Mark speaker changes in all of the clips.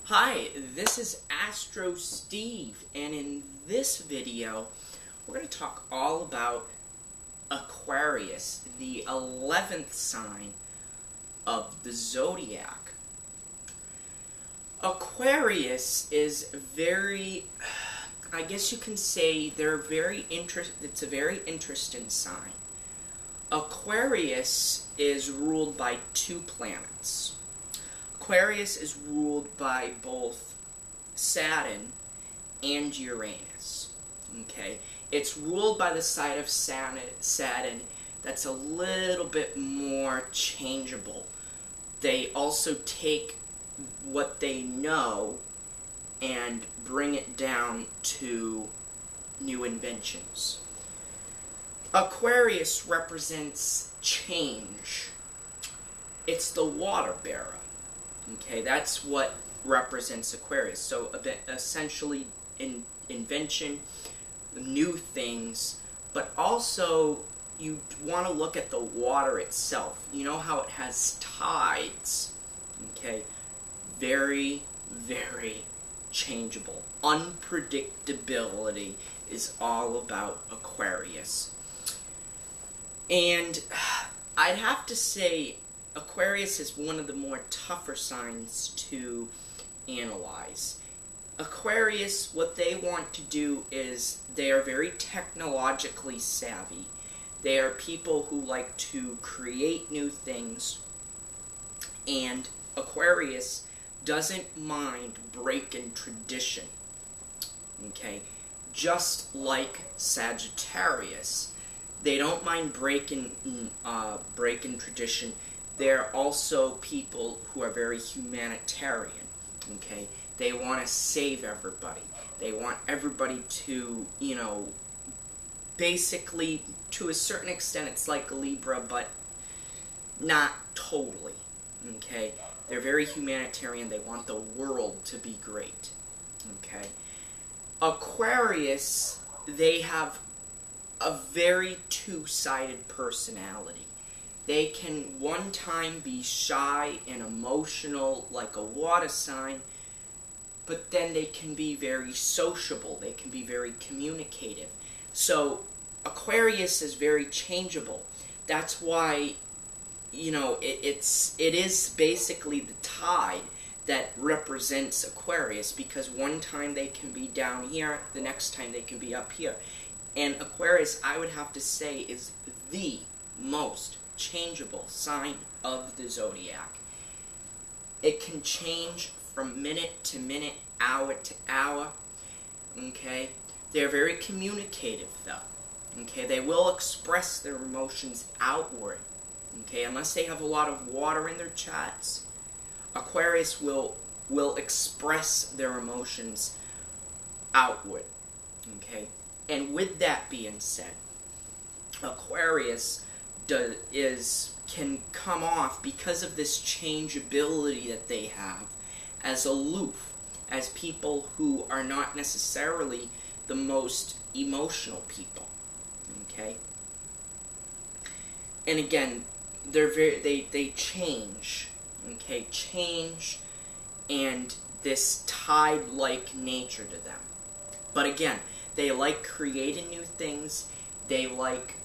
Speaker 1: Hi, this is Astro Steve, and in this video, we're going to talk all about Aquarius, the 11th sign of the zodiac. Aquarius is I guess you can say it's a very interesting sign. Aquarius is ruled by two planets. Aquarius is ruled by both Saturn and Uranus. Okay, it's ruled by the side of Saturn that's a little bit more changeable. They also take what they know and bring it down to new inventions. Aquarius represents change. It's the water bearer. Okay, that's what represents Aquarius. So essentially invention, new things, but also you want to look at the water itself. You know how it has tides. Okay, very, very changeable. Unpredictability is all about Aquarius. And I'd have to say Aquarius is one of the more tougher signs to analyze. Aquarius, what they want to do is they are very technologically savvy. They are people who like to create new things, and Aquarius doesn't mind breaking tradition. Okay? Just like Sagittarius, they don't mind breaking tradition. They're also people who are very humanitarian, okay? They want to save everybody. They want everybody to, basically, to a certain extent, it's like Libra, but not totally, okay? They're very humanitarian. They want the world to be great, okay? Aquarius, they have a very two-sided personality. They can one time be shy and emotional like a water sign, but then they can be very sociable. They can be very communicative. So Aquarius is very changeable. That's why, it is basically the tide that represents Aquarius, because one time they can be down here, the next time they can be up here. And Aquarius, I would have to say, is the most changeable sign of the zodiac. It can change from minute to minute, hour to hour. Okay? They're very communicative, though. Okay? They will express their emotions outward. Okay? Unless they have a lot of water in their charts, Aquarius will express their emotions outward. Okay? And with that being said, Aquarius can come off, because of this changeability that they have, as aloof, as people who are not necessarily the most emotional people. Okay? And again, they change. Okay? Change and this tide-like nature to them. But again, they like creating new things. They like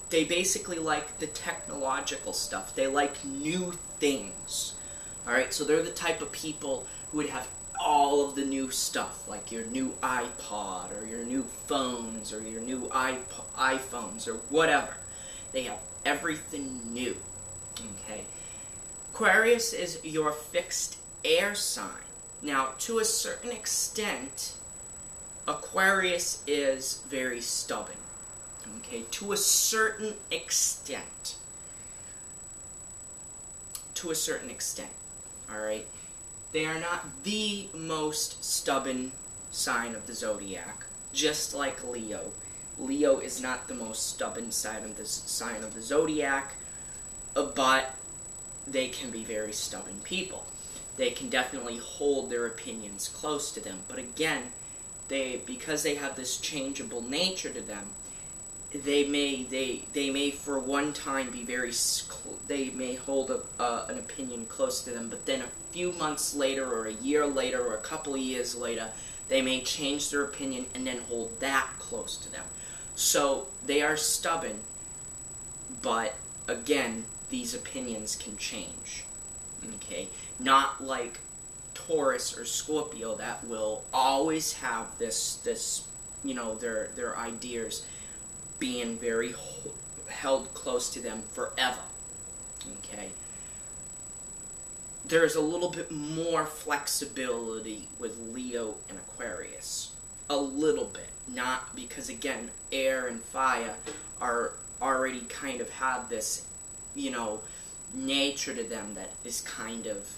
Speaker 1: they basically like the technological stuff. They like new things. Alright, so they're the type of people who would have all of the new stuff, like your new iPod, or your new phones, or your new iPhones, or whatever. They have everything new. Okay? Aquarius is your fixed air sign. Now, to a certain extent, Aquarius is very stubborn. Okay, to a certain extent. Alright? They are not the most stubborn sign of the zodiac, just like Leo. Leo is not the most stubborn sign of the zodiac, but they can be very stubborn people. They can definitely hold their opinions close to them. But again, because they have this changeable nature to them, they may for one time be they may hold an opinion close to them, but then a few months later or a year later or a couple of years later, they may change their opinion and then hold that close to them. So they are stubborn, but again, these opinions can change. Okay, not like Taurus or Scorpio that will always have this their ideas being very held close to them forever. Okay, there's a little bit more flexibility with Leo and Aquarius. A little bit, not because again, air and fire are already kind of have this, nature to them that is kind of,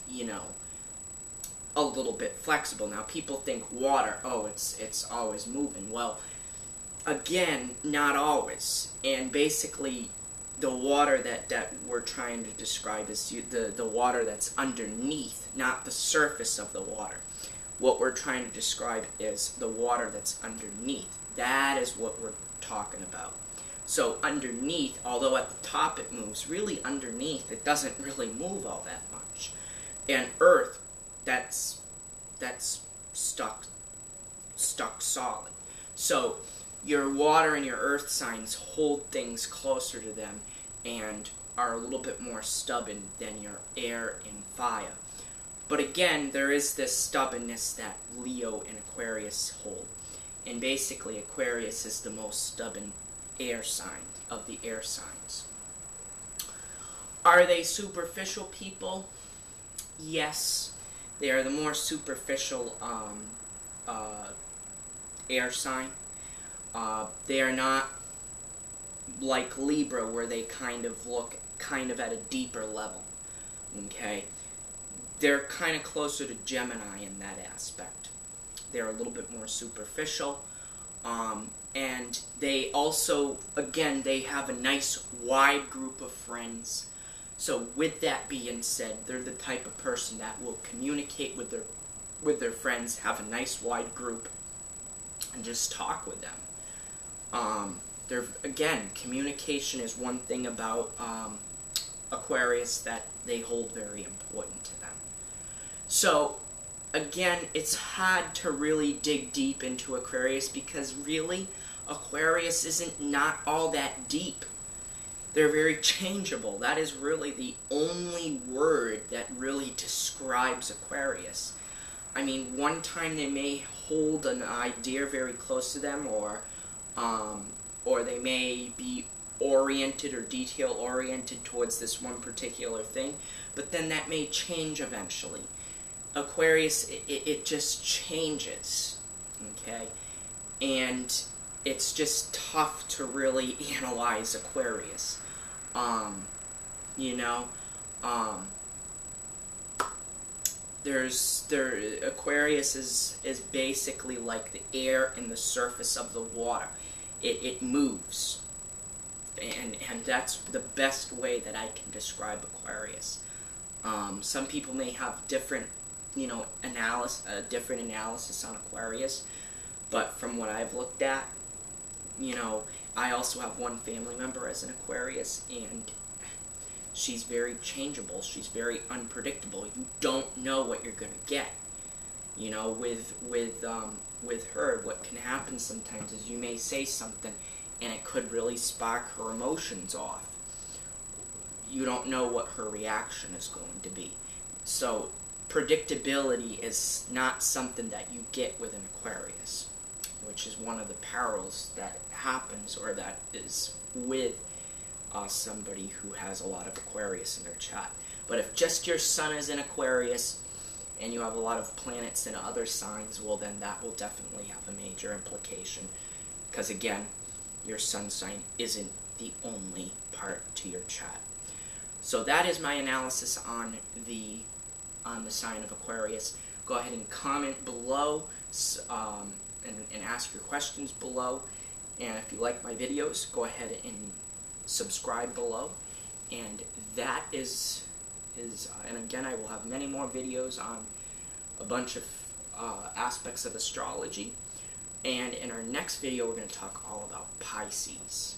Speaker 1: a little bit flexible. Now, people think water, oh, it's always moving. Well, again, not always. And basically, the water that we're trying to describe is the water that's underneath, not the surface of the water. What we're trying to describe is the water that's underneath. That is what we're talking about. So underneath, although at the top it moves, really underneath it doesn't really move all that much. And Earth, that's stuck solid. So your water and your earth signs hold things closer to them and are a little bit more stubborn than your air and fire. But again, there is this stubbornness that Leo and Aquarius hold. And basically, Aquarius is the most stubborn air sign of the air signs. Are they superficial people? Yes. They are the more superficial air sign. They are not like Libra, where they kind of look at a deeper level. Okay? They're kind of closer to Gemini in that aspect. They're a little bit more superficial. And they also, again, they have a nice wide group of friends. So with that being said, they're the type of person that will communicate with their friends, have a nice wide group, and just talk with them. Again, communication is one thing about Aquarius that they hold very important to them. So, again, it's hard to really dig deep into Aquarius because really, Aquarius isn't not all that deep. They're very changeable. That is really the only word that really describes Aquarius. I mean, one time they may hold an idea very close to them, or they may be oriented or detail-oriented towards this one particular thing, but then that may change eventually. Aquarius, it just changes, okay? And it's just tough to really analyze Aquarius. Aquarius is basically like the air in the surface of the water. It moves. And that's the best way that I can describe Aquarius. Some people may have different, different analysis on Aquarius, but from what I've looked at, I also have one family member as an Aquarius, and she's very changeable. She's very unpredictable. You don't know what you're gonna get. With her, what can happen sometimes is you may say something, and it could really spark her emotions off. You don't know what her reaction is going to be. So, predictability is not something that you get with an Aquarius, which is one of the perils that happens, or that is with somebody who has a lot of Aquarius in their chart. But if just your sun is in Aquarius, and you have a lot of planets in other signs, well then that will definitely have a major implication. Because again, your sun sign isn't the only part to your chart. So that is my analysis on the sign of Aquarius. Go ahead and comment below, and ask your questions below. And if you like my videos, go ahead and subscribe below. And that is and again, I will have many more videos on a bunch of aspects of astrology. And in our next video, we're going to talk all about Pisces.